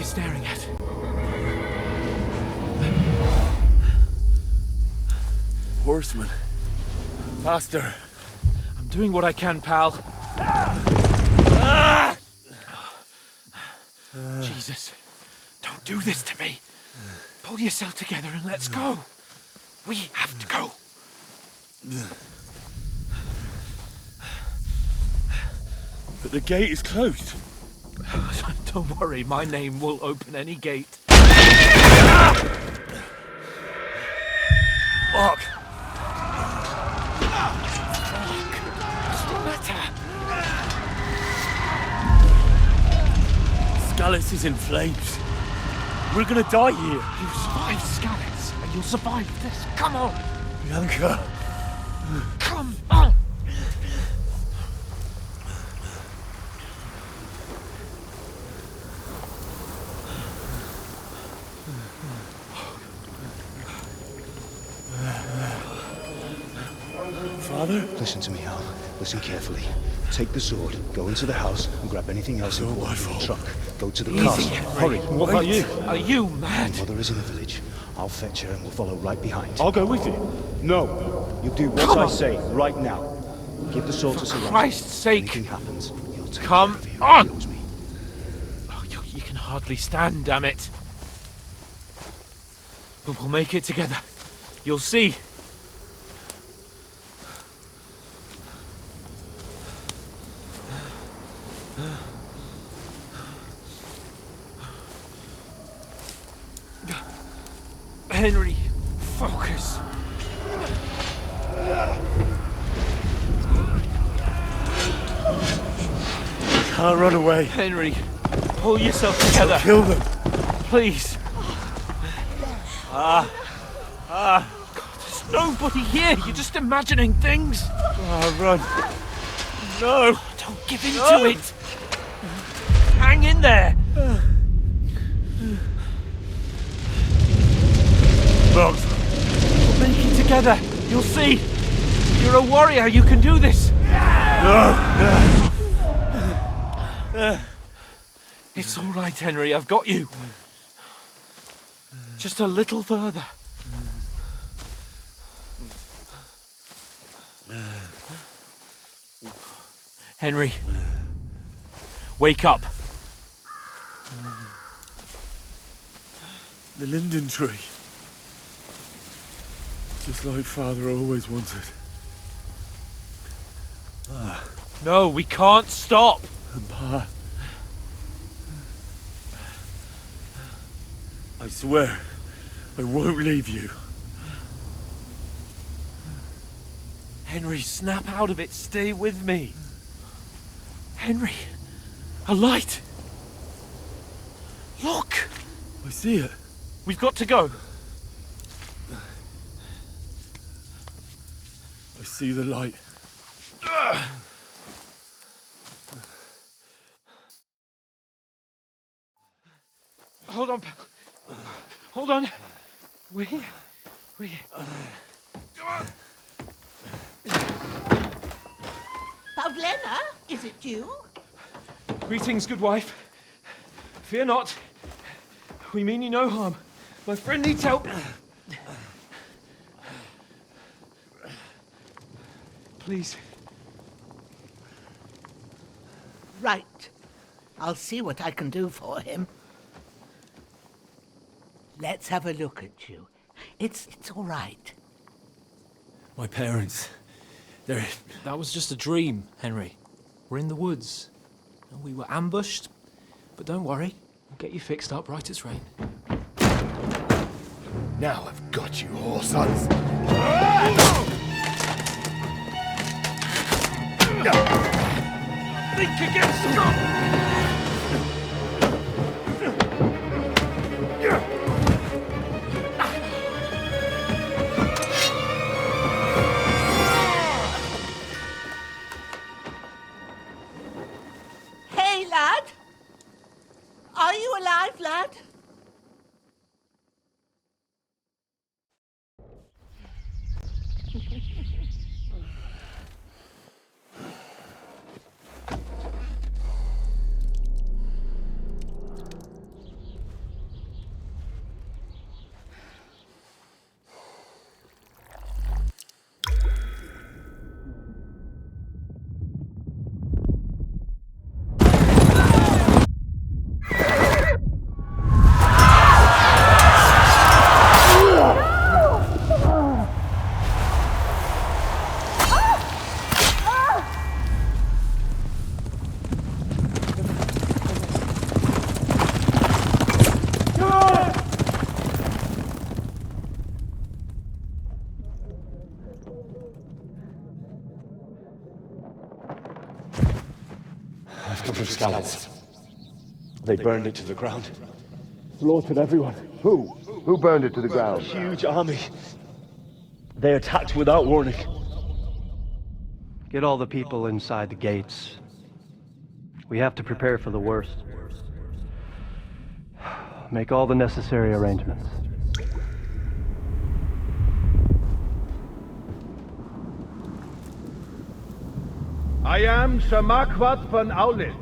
you staring at? Horseman. Faster. I'm doing what I can, pal. Jesus. Don't do this to me. Pull yourself together and let's go. We have to go. But the gate is closed. Don't worry, my name will open any gate. Fuck. What's the matter? Scallis is in flames. We're gonna die here. You survived Scallis, and you'll survive this. Come on! Bianca. Come on! Father? Listen to me, Hal. Listen carefully. Take the sword, go into the house, and grab anything else important from the truck. Go to the castle. Hurry. What about you? Are you mad? My mother is in the village. I'll fetch her and we'll follow right behind. I'll go with you. No. You do what I say right now. Give the sword to Sir. For Christ's sake! Anything happens, you'll take Come care of you. on! He knows me. Oh, you can hardly stand, damn it. But we'll make it together. You'll see. Henry, focus. Can't run away. Henry, pull yourself together. Kill them. Please. God, there's nobody here. You're just imagining things. Run. No. Don't give in to it. Hang in there. Run. We'll make it together. You'll see. You're a warrior. You can do this. No. It's all right, Henry. I've got you. Just a little further. Henry, wake up. The linden tree. Just like Father always wanted. No, we can't stop. And Pa. I swear, I won't leave you. Henry, snap out of it. Stay with me. Henry, a light. Look. I see it. We've got to go. I see the light. Hold on, pal. Hold on. We. Pavlena, is it you? Greetings, good wife. Fear not. We mean you no harm. My friend needs help. Please. Right. I'll see what I can do for him. Let's have a look at you. It's all right. My parents. They're... That was just a dream, Henry. We're in the woods. And we were ambushed. But don't worry. We'll get you fixed up right as rain. Now I've got you, whore sons. Think again, Scott! Hey, lad! Are you alive, lad? scouts. They burned it to the ground. Slaughtered everyone. Who? Who burned it to the ground? Huge army. They attacked without warning. Get all the people inside the gates. We have to prepare for the worst. Make all the necessary arrangements. I am Sir Marquardt von Aulitz.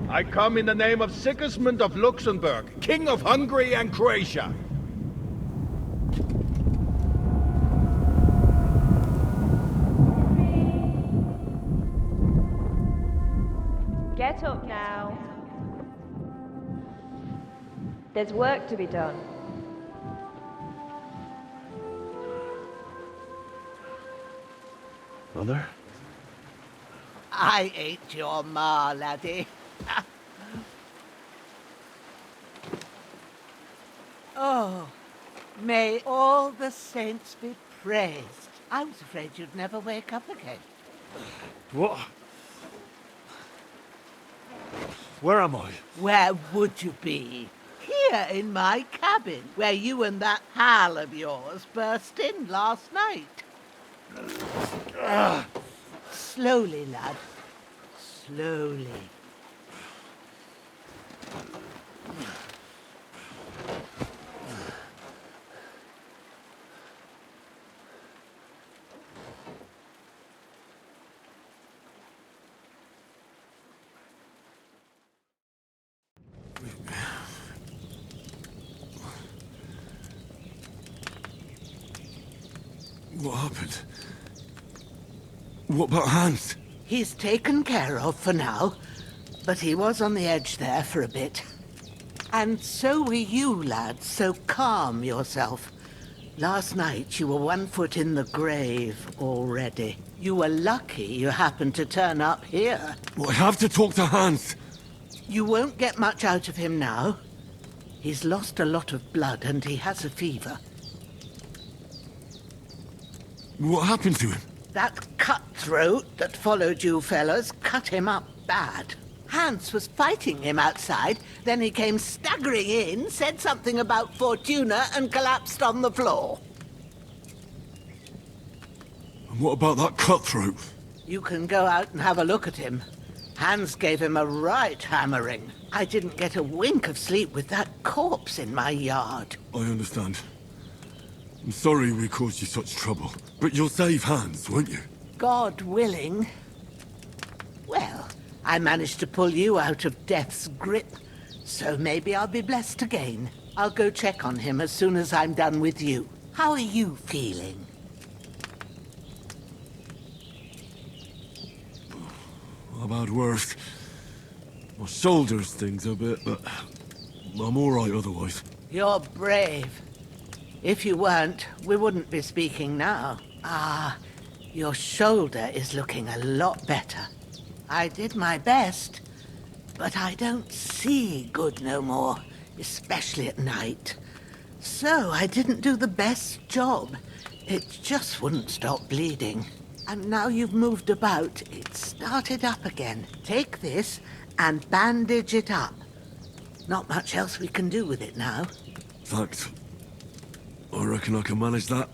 I come in the name of Sigismund of Luxembourg, King of Hungary and Croatia. Get up now. There's work to be done. Mother? I ain't your ma, laddie. Oh, may all the saints be praised. I was afraid you'd never wake up again. What? Where am I? Where would you be? Here in my cabin, where you and that pal of yours burst in last night. Slowly, lad. Slowly. What happened? What about Hans? He's taken care of for now, but he was on the edge there for a bit. And so were you, lad, so calm yourself. Last night you were 1 foot in the grave already. You were lucky you happened to turn up here. Well, I have to talk to Hans. You won't get much out of him now. He's lost a lot of blood and he has a fever. What happened to him? That cutthroat that followed you fellas cut him up bad. Hans was fighting him outside, then he came staggering in, said something about Fortuna, and collapsed on the floor. And what about that cutthroat? You can go out and have a look at him. Hans gave him a right hammering. I didn't get a wink of sleep with that corpse in my yard. I understand. I'm sorry we caused you such trouble. But you'll save Hans, won't you? God willing. Well, I managed to pull you out of death's grip, so maybe I'll be blessed again. I'll go check on him as soon as I'm done with you. How are you feeling? I've had worse. My shoulder stings a bit, but I'm all right otherwise. You're brave. If you weren't, we wouldn't be speaking now. Ah, your shoulder is looking a lot better. I did my best, but I don't see good no more, especially at night. So I didn't do the best job. It just wouldn't stop bleeding. And now you've moved about, it started up again. Take this and bandage it up. Not much else we can do with it now. Thanks. I reckon I can manage that.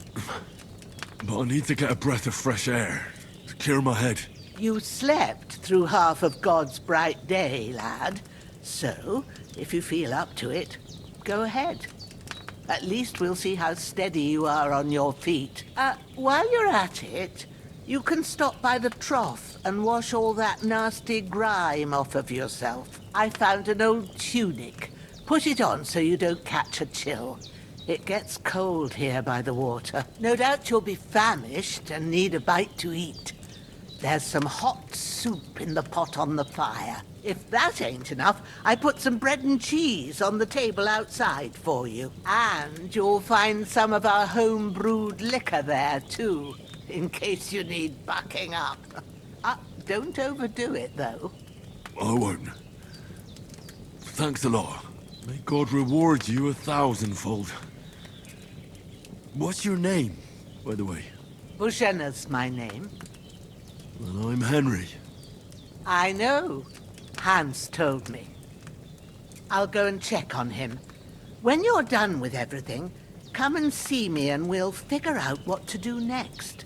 But I need to get a breath of fresh air to clear my head. You slept through half of God's bright day, lad. So, if you feel up to it, go ahead. At least we'll see how steady you are on your feet. While you're at it, you can stop by the trough and wash all that nasty grime off of yourself. I found an old tunic. Put it on so you don't catch a chill. It gets cold here by the water. No doubt you'll be famished and need a bite to eat. There's some hot soup in the pot on the fire. If that ain't enough, I put some bread and cheese on the table outside for you. And you'll find some of our home-brewed liquor there, too, in case you need bucking up. Don't overdo it, though. I won't. Thanks a lot. May God reward you 1,000-fold. What's your name, by the way? Bushenna's my name. Well, I'm Henry. I know. Hans told me. I'll go and check on him. When you're done with everything, come and see me and we'll figure out what to do next.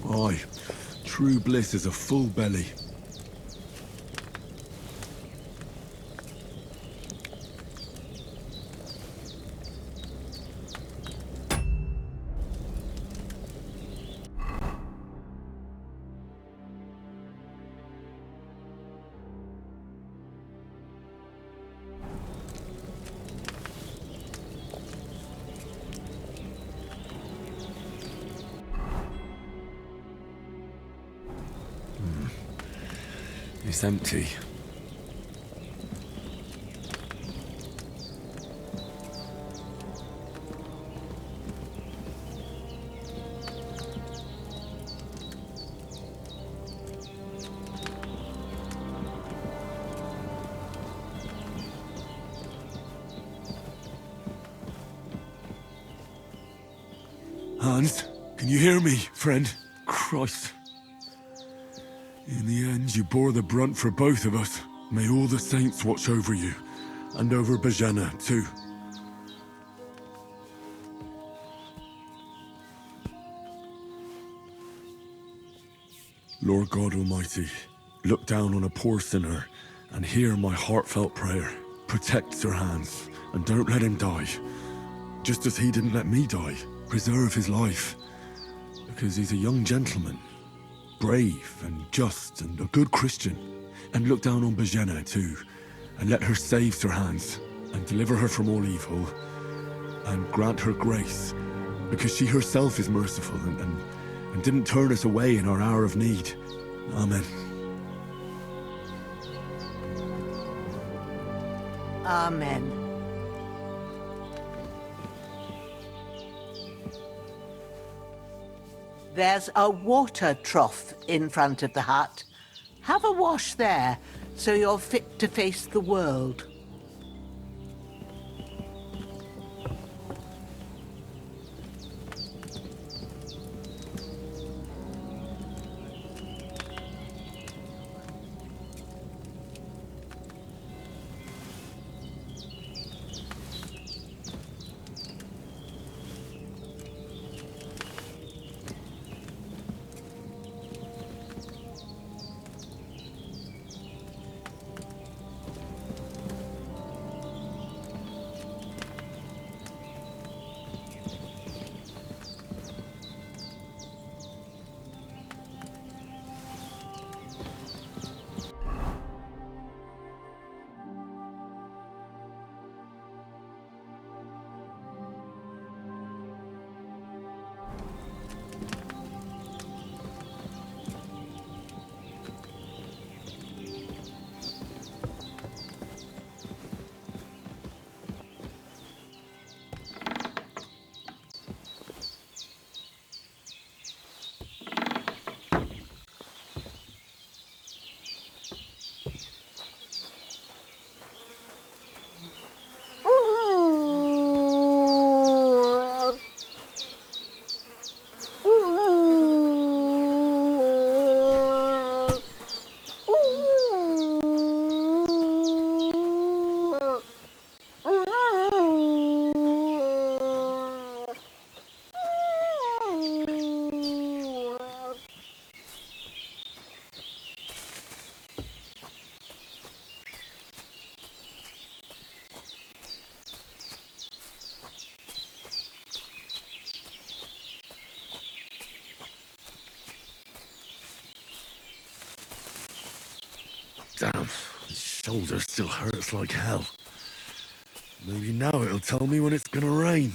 Aye, true bliss is a full belly. It's empty. Hans, can you hear me, friend? Christ. In the end, you bore the brunt for both of us. May all the saints watch over you, and over Bajana, too. Lord God Almighty, look down on a poor sinner, and hear my heartfelt prayer. Protect Sir Hans, and don't let him die. Just as he didn't let me die. Preserve his life. Because he's a young gentleman. Brave and just and a good Christian. And look down on Bajena too, and let her save Sir Hans, and deliver her from all evil, and grant her grace, because she herself is merciful and didn't turn us away in our hour of need. Amen. Amen. There's a water trough in front of the hut. Have a wash there, so you're fit to face the world. Damn, his shoulder still hurts like hell. Maybe now it'll tell me when it's gonna rain.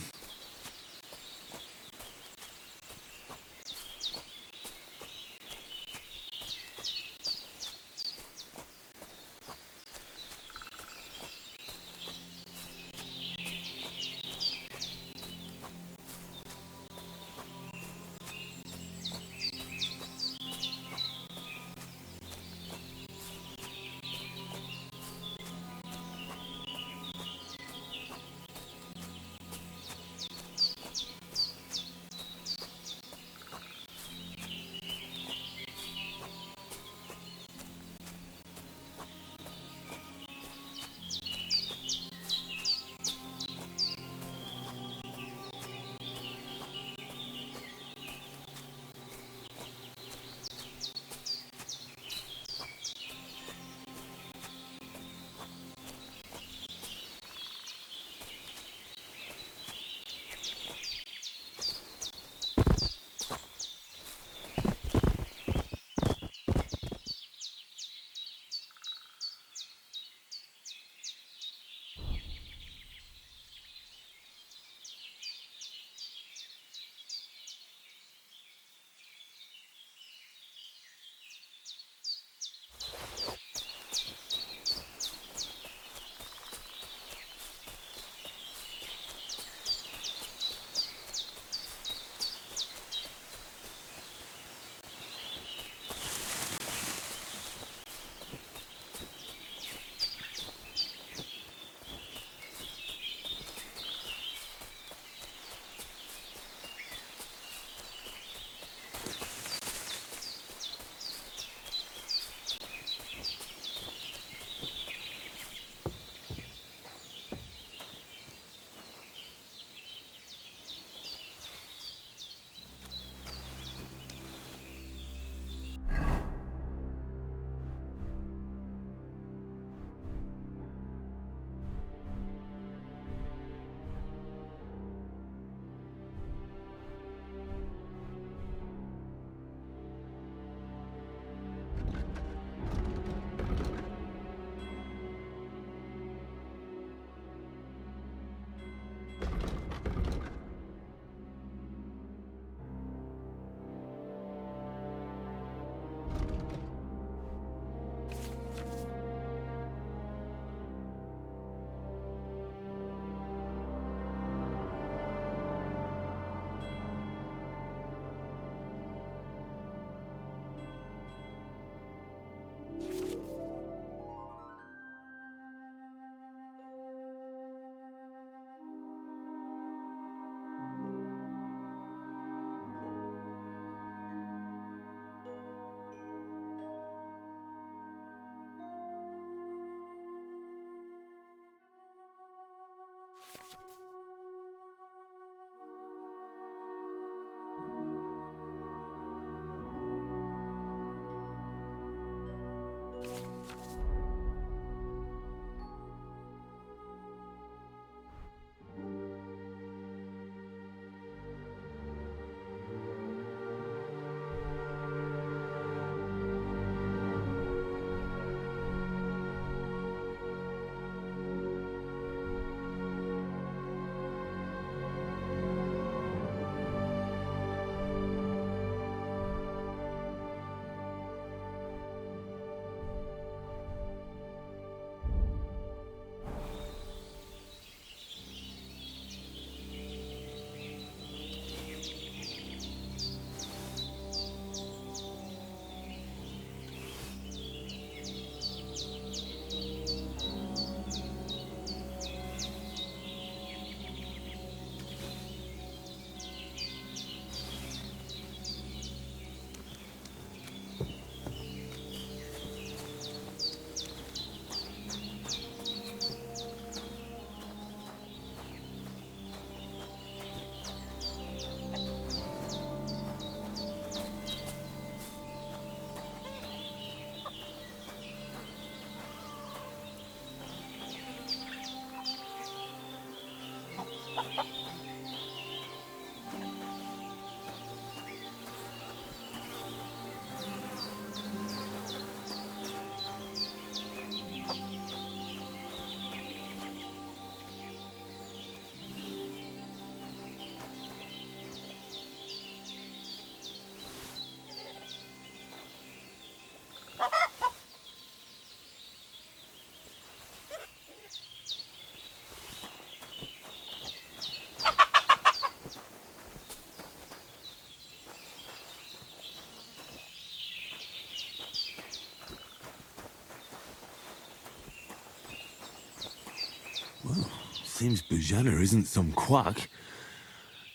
Seems Bujana isn't some quack.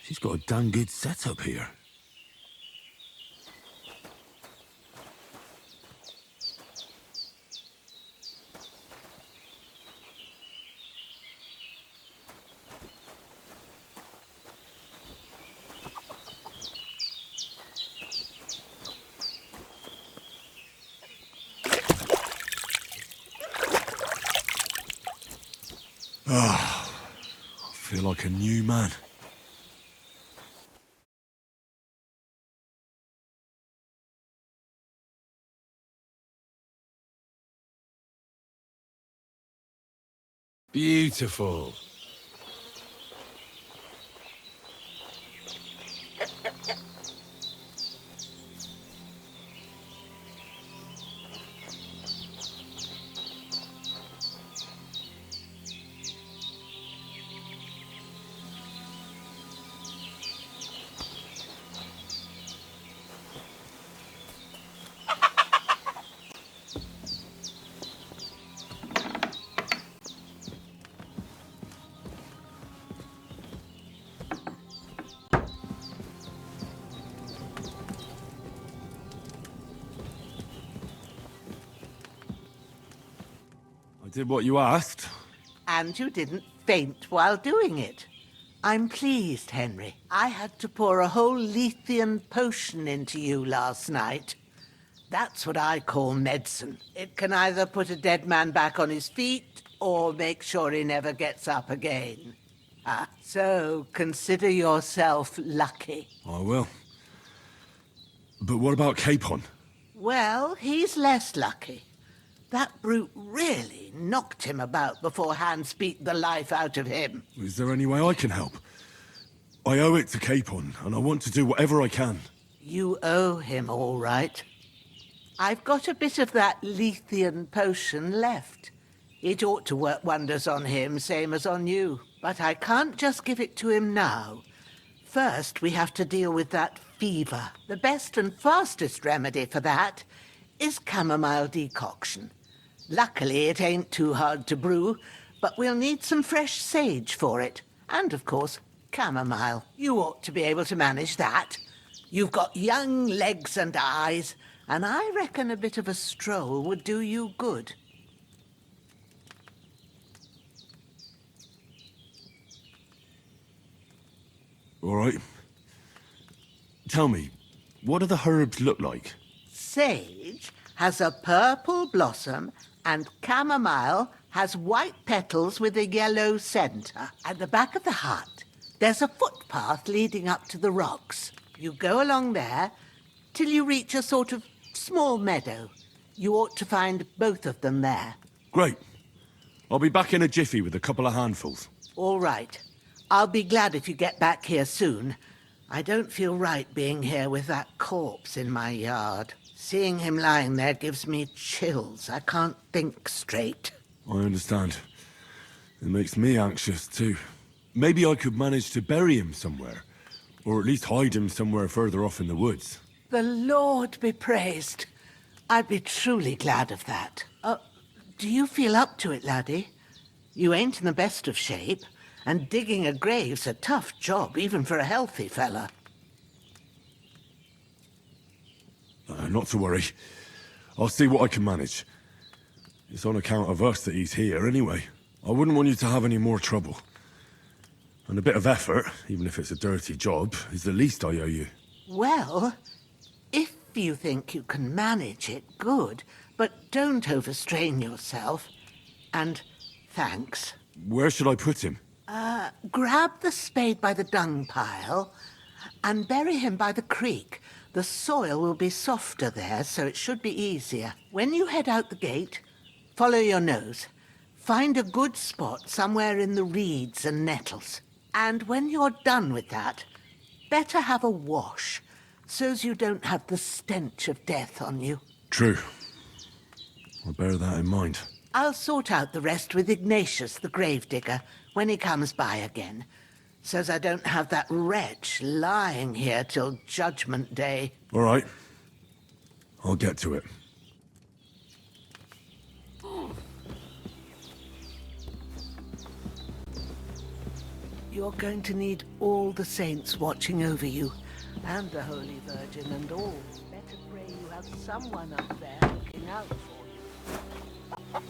She's got a damn good setup here. I feel like a new man. Beautiful. I did what you asked. And you didn't faint while doing it. I'm pleased, Henry. I had to pour a whole Lethean potion into you last night. That's what I call medicine. It can either put a dead man back on his feet or make sure he never gets up again. So consider yourself lucky. I will. But what about Capon? Well, he's less lucky. That brute really knocked him about before Hans beat the life out of him. Is there any way I can help? I owe it to Capon, and I want to do whatever I can. You owe him, all right. I've got a bit of that Lethean potion left. It ought to work wonders on him, same as on you. But I can't just give it to him now. First, we have to deal with that fever. The best and fastest remedy for that is chamomile decoction. Luckily, it ain't too hard to brew, but we'll need some fresh sage for it. And, of course, chamomile. You ought to be able to manage that. You've got young legs and eyes, and I reckon a bit of a stroll would do you good. All right. Tell me, what do the herbs look like? Sage has a purple blossom, and chamomile has white petals with a yellow centre. At the back of the hut, there's a footpath leading up to the rocks. You go along there till you reach a sort of small meadow. You ought to find both of them there. Great. I'll be back in a jiffy with a couple of handfuls. All right. I'll be glad if you get back here soon. I don't feel right being here with that corpse in my yard. Seeing him lying there gives me chills. I can't think straight. I understand. It makes me anxious, too. Maybe I could manage to bury him somewhere. Or at least hide him somewhere further off in the woods. The Lord be praised. I'd be truly glad of that. Do you feel up to it, laddie? You ain't in the best of shape, and digging a grave's a tough job, even for a healthy fella. Not to worry. I'll see what I can manage. It's on account of us that he's here, anyway. I wouldn't want you to have any more trouble. And a bit of effort, even if it's a dirty job, is the least I owe you. Well, if you think you can manage it, good. But don't overstrain yourself. And thanks. Where should I put him? Grab the spade by the dung pile and bury him by the creek. The soil will be softer there, so it should be easier. When you head out the gate, follow your nose. Find a good spot somewhere in the reeds and nettles. And when you're done with that, better have a wash, so's you don't have the stench of death on you. True. I'll bear that in mind. I'll sort out the rest with Ignatius, the gravedigger, when he comes by again, so's I don't have that wretch lying here till Judgment Day. All right. I'll get to it. You're going to need all the saints watching over you, and the Holy Virgin and all. Better pray you have someone up there looking out for you.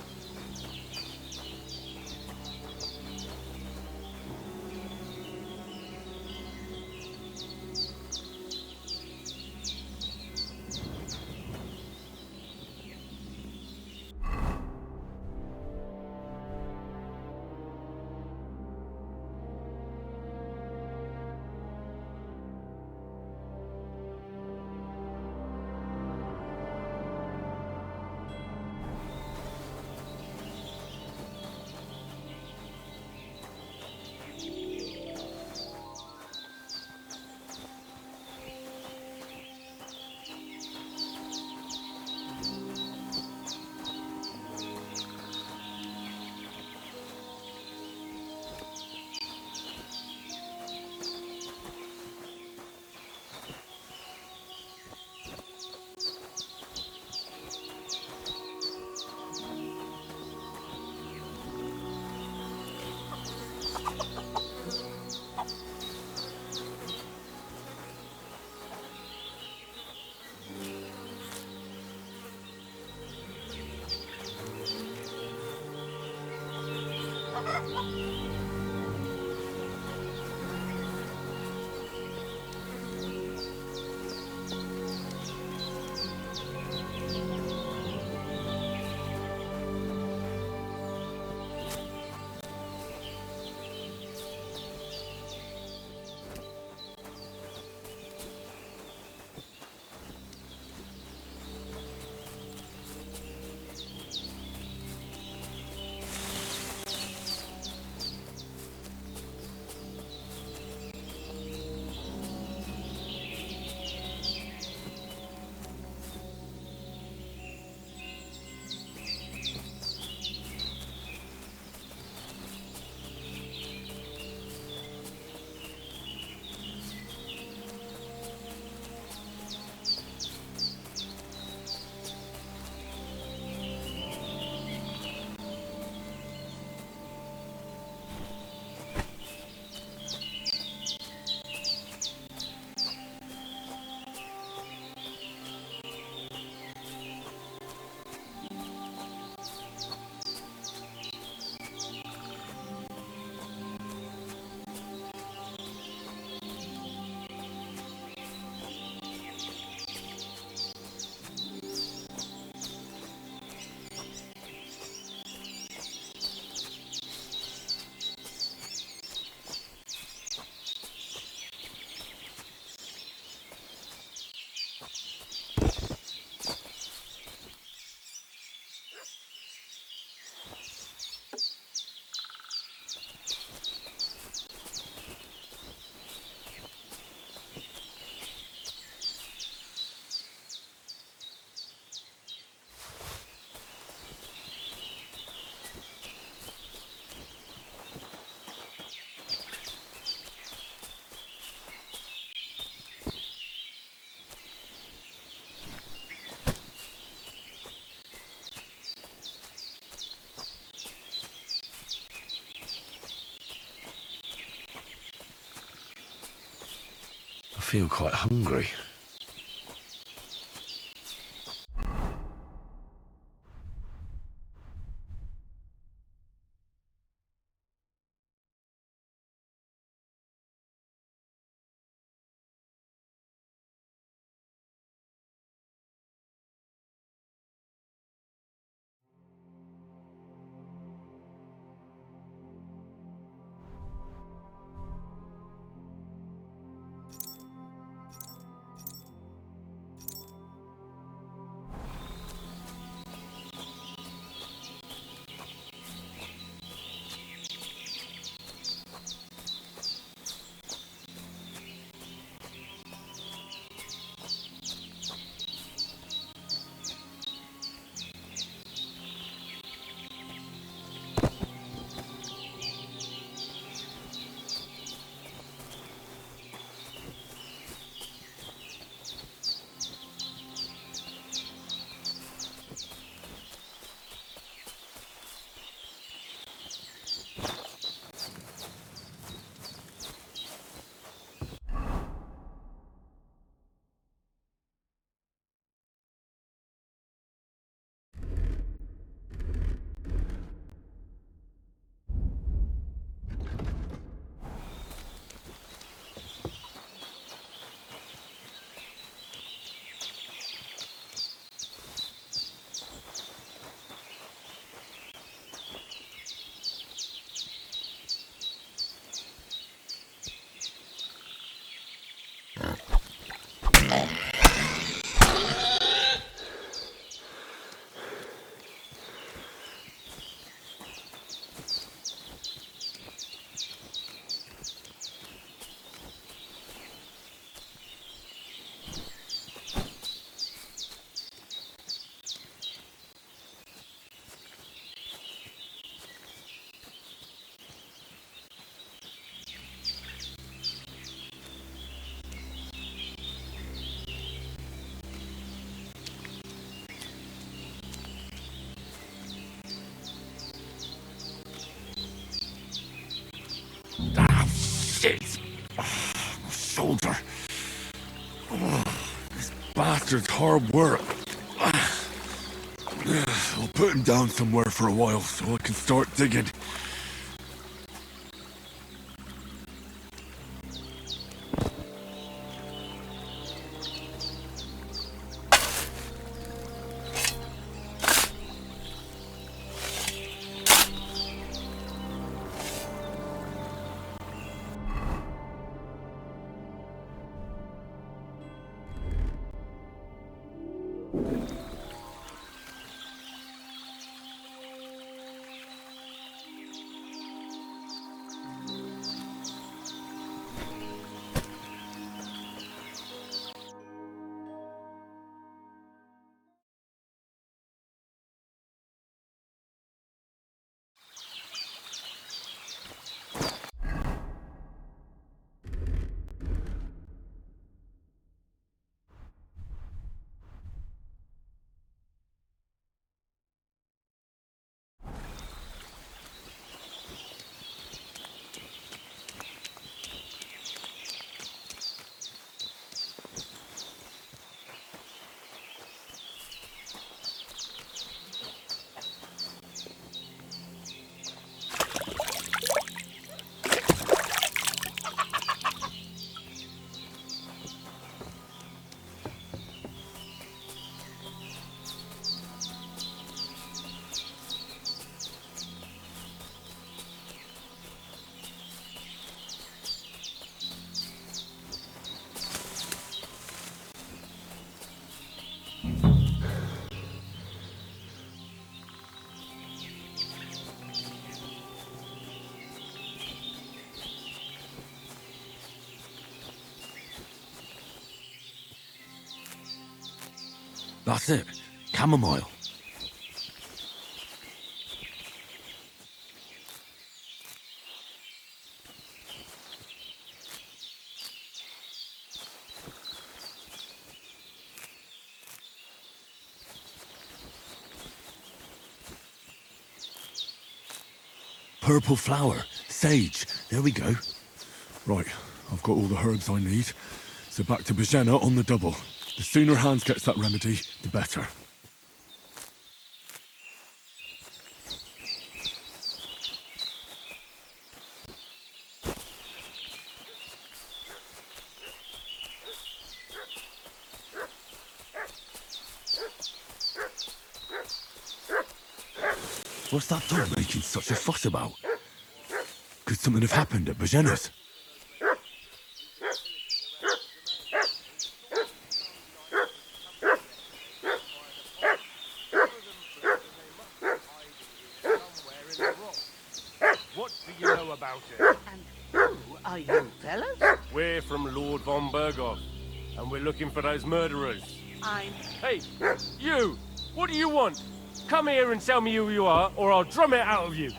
I feel quite hungry. shoulder. Oh, this bastard's hard work. I'll put him down somewhere for a while so I can start digging. That's it. Chamomile. Purple flower. Sage. There we go. Right. I've got all the herbs I need. So back to Bajena on the double. The sooner Hans gets that remedy, the better. What's that dog making such a fuss about? Could something have happened at Bajena's? What do you know about it? And who are you, fellas? We're from Lord von Berghoff, and we're looking for those murderers. Hey, you! What do you want? Come here and tell me who you are, or I'll drum it out of you.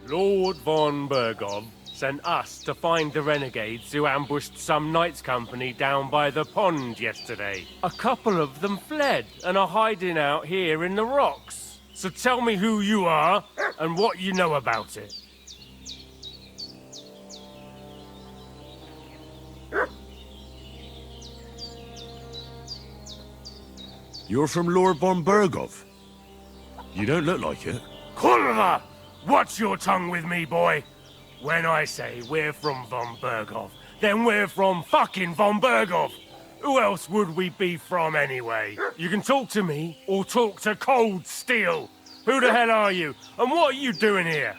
Lord von Berghoff sent us to find the renegades who ambushed some knights' company down by the pond yesterday. A couple of them fled and are hiding out here in the rocks. So tell me who you are and what you know about it. You're from Lord von Berghoff? You don't look like it. Kulva! Watch your tongue with me, boy. When I say we're from von Berghoff, then we're from fucking von Berghoff. Who else would we be from anyway? You can talk to me or talk to cold steel. Who the hell are you? And what are you doing here?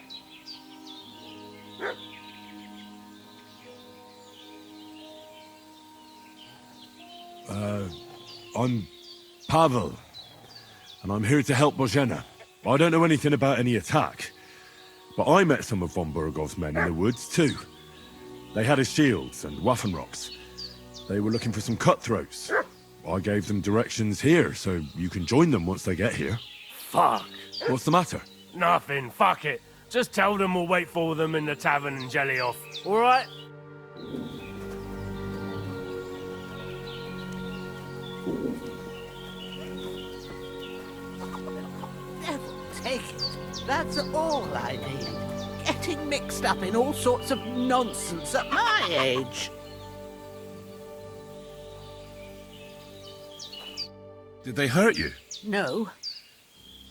I'm Pavel, and I'm here to help Bojena. I don't know anything about any attack, but I met some of von Berghoff's men in the woods too. They had his shields and Waffenrocks. They were looking for some cutthroats. I gave them directions here, so you can join them once they get here. Fuck. What's the matter? Nothing, fuck it. Just tell them we'll wait for them in the tavern and jelly off, alright? Devil take it. That's all I need. getting mixed up in all sorts of nonsense at my age. Did they hurt you? No,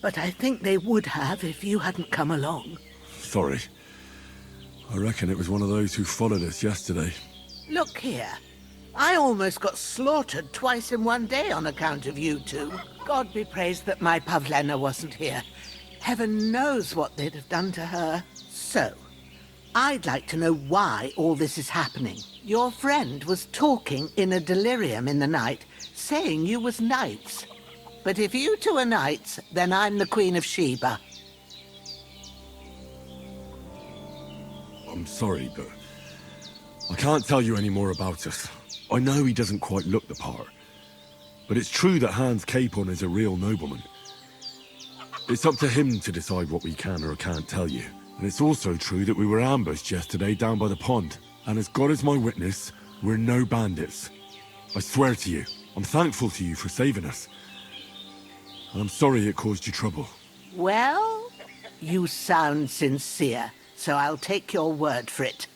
but I think they would have if you hadn't come along. Sorry. I reckon it was one of those who followed us yesterday. Look here. I almost got slaughtered twice in one day on account of you two. God be praised that my Pavlena wasn't here. Heaven knows what they'd have done to her. So, I'd like to know why all this is happening. Your friend was talking in a delirium in the night, saying you was knights. But if you two are knights, then I'm the Queen of Sheba. I'm sorry, but I can't tell you any more about us. I know he doesn't quite look the part, but it's true that Hans Capon is a real nobleman. It's up to him to decide what we can or can't tell you. And it's also true that we were ambushed yesterday down by the pond. And as God is my witness, we're no bandits. I swear to you, I'm thankful to you for saving us. And I'm sorry it caused you trouble. Well, you sound sincere, so I'll take your word for it.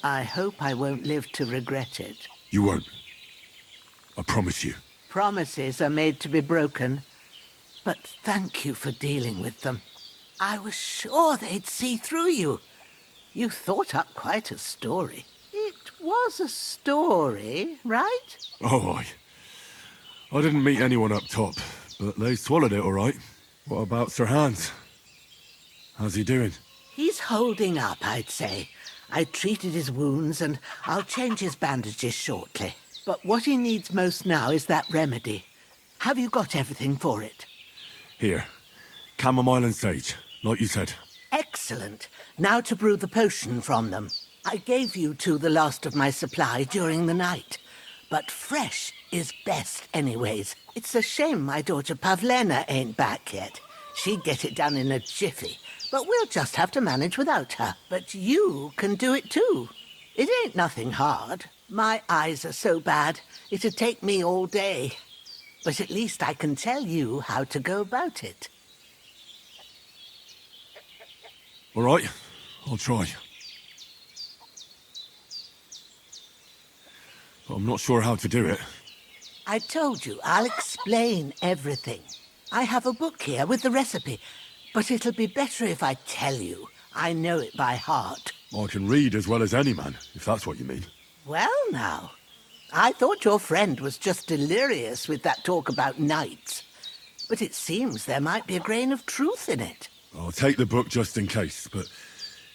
I hope I won't live to regret it. You won't. I promise you. Promises are made to be broken. But thank you for dealing with them. I was sure they'd see through you. You thought up quite a story. It was a story, right? Oh, I didn't meet anyone up top, but they swallowed it all right. What about Sir Hans? How's he doing? He's holding up, I'd say. I treated his wounds and I'll change his bandages shortly. But what he needs most now is that remedy. Have you got everything for it? Here. Chamomile and sage, like you said. Excellent. Now to brew the potion from them. I gave you two the last of my supply during the night. But fresh is best anyways. It's a shame my daughter Pavlena ain't back yet. She'd get it done in a jiffy. But we'll just have to manage without her. But you can do it too. It ain't nothing hard. My eyes are so bad, it'd take me all day. But at least I can tell you how to go about it. All right, I'll try. But I'm not sure how to do it. I told you, I'll explain everything. I have a book here with the recipe, but it'll be better if I tell you. I know it by heart. I can read as well as any man, if that's what you mean. Well now, I thought your friend was just delirious with that talk about knights. But it seems there might be a grain of truth in it. I'll take the book just in case, but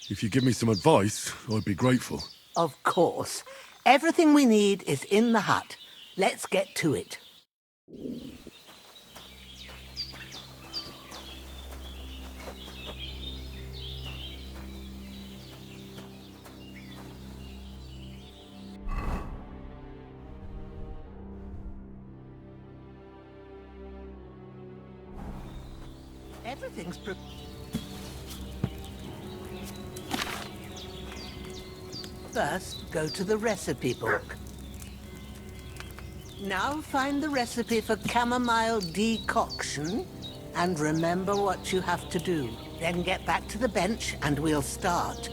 if you give me some advice, I'd be grateful. Of course. Everything we need is in the hut. Let's get to it. Everything's First, go to the recipe book. Now find the recipe for chamomile decoction and remember what you have to do. Then get back to the bench and we'll start.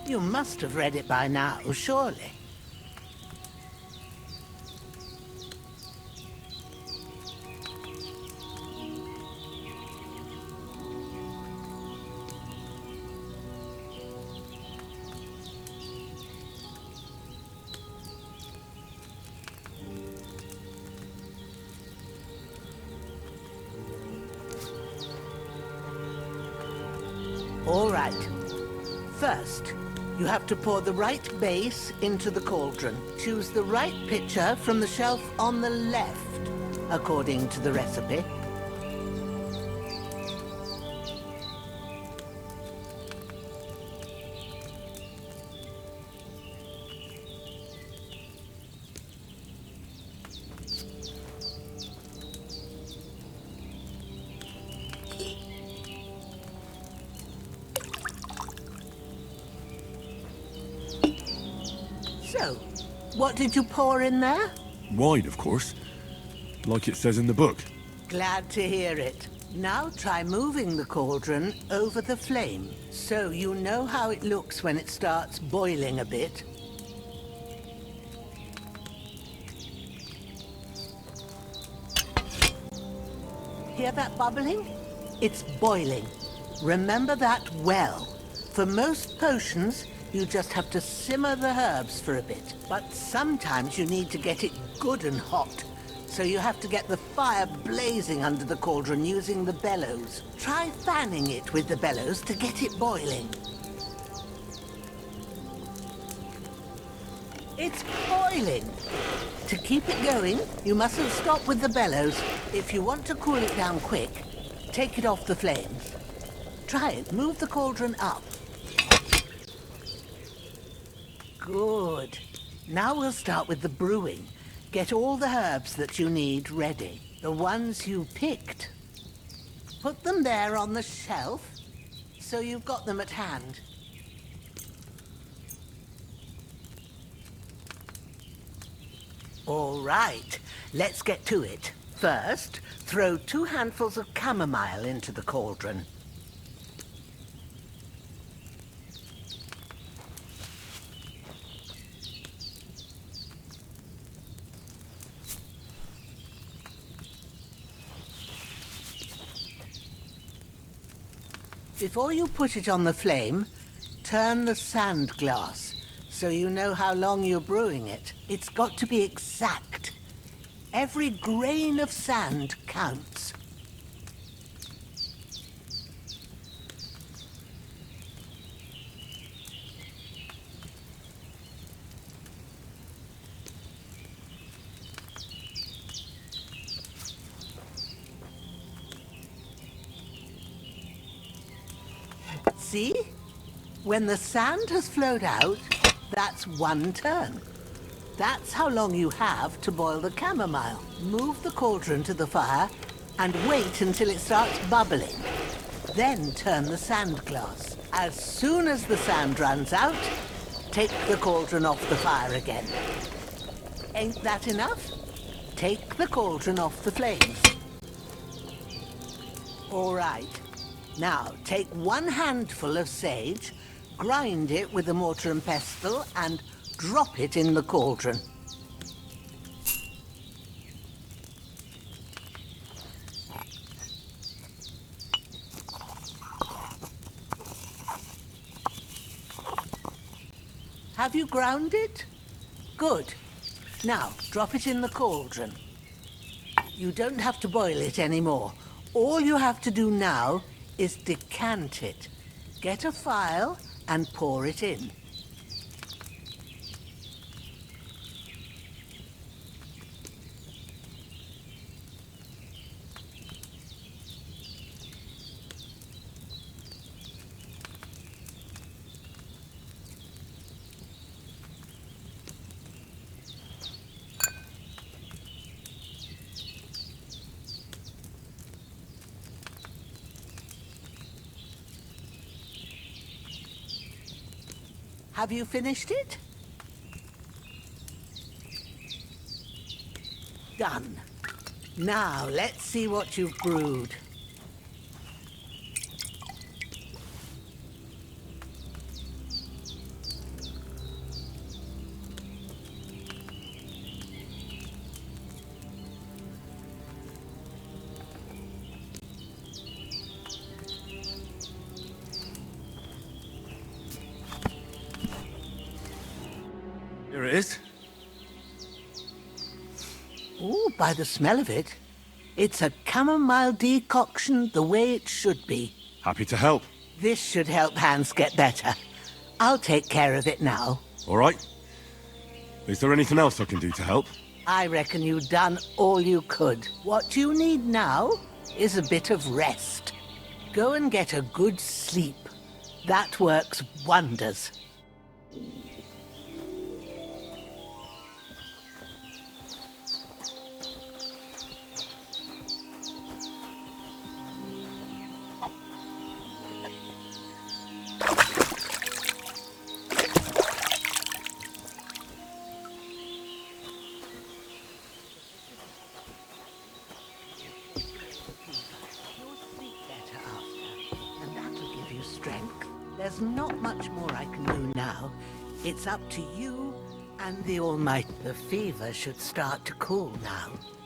You must have read it by now, surely. All right. First, you have to pour the right base into the cauldron. Choose the right pitcher from the shelf on the left, according to the recipe. What did you pour in there? Wine, of course. Like it says in the book. Glad to hear it. Now try moving the cauldron over the flame, so you know how it looks when it starts boiling a bit. Hear that bubbling? It's boiling. Remember that well. For most potions, you just have to simmer the herbs for a bit. But sometimes you need to get it good and hot. So you have to get the fire blazing under the cauldron using the bellows. Try fanning it with the bellows to get it boiling. It's boiling. To keep it going, you mustn't stop with the bellows. If you want to cool it down quick, take it off the flames. Try it. Move the cauldron up. Good. Now we'll start with the brewing. Get all the herbs that you need ready. The ones you picked. Put them there on the shelf, so you've got them at hand. All right, let's get to it. First, throw 2 handfuls of chamomile into the cauldron. Before you put it on the flame, turn the sand glass so you know how long you're brewing it. It's got to be exact. Every grain of sand counts. See? When the sand has flowed out, that's 1 turn. That's how long you have to boil the chamomile. Move the cauldron to the fire and wait until it starts bubbling. Then turn the sand glass. As soon as the sand runs out, take the cauldron off the fire again. Ain't that enough? Take the cauldron off the flames. All right. Now, take 1 handful of sage, grind it with a mortar and pestle, and drop it in the cauldron. Have you ground it? Good. Now, drop it in the cauldron. You don't have to boil it anymore. All you have to do now is decant it. Get a phial and pour it in. Have you finished it? Done. Now, let's see what you've brewed. Here it is. Ooh, by the smell of it, it's a chamomile decoction the way it should be. Happy to help. This should help Hans get better. I'll take care of it now. All right. Is there anything else I can do to help? I reckon you've done all you could. What you need now is a bit of rest. Go and get a good sleep. That works wonders. there's not much more I can do now. It's up to you and the Almighty. The fever should start to cool now.